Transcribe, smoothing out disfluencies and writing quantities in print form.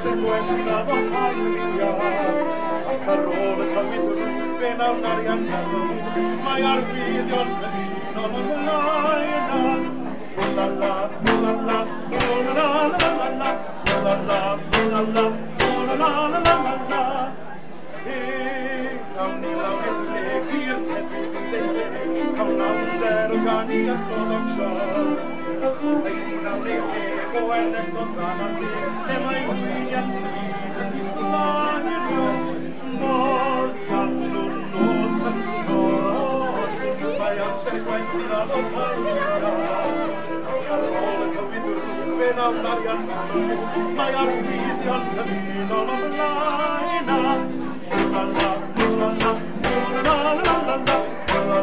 seguenda battaglia ac ar ôl y tywyd rwyfen awn arian galw mae arwyddion dymuno yn ymlaen la la la la la la la la la la la la la la la la am ni lawn et leg i'r tethyd yn lle camnander o gani ac o ddonsio ein am ni leg o eneth o ddan ar lle lle mae wyniad tyd yn disglaen Molianwn nos yn sôn mae amser gweithio fod hynny ac ar ôl y tywyd rwyfen awn arian mae arwyddion dymuno ymlaen la la la la la la la la la la la la la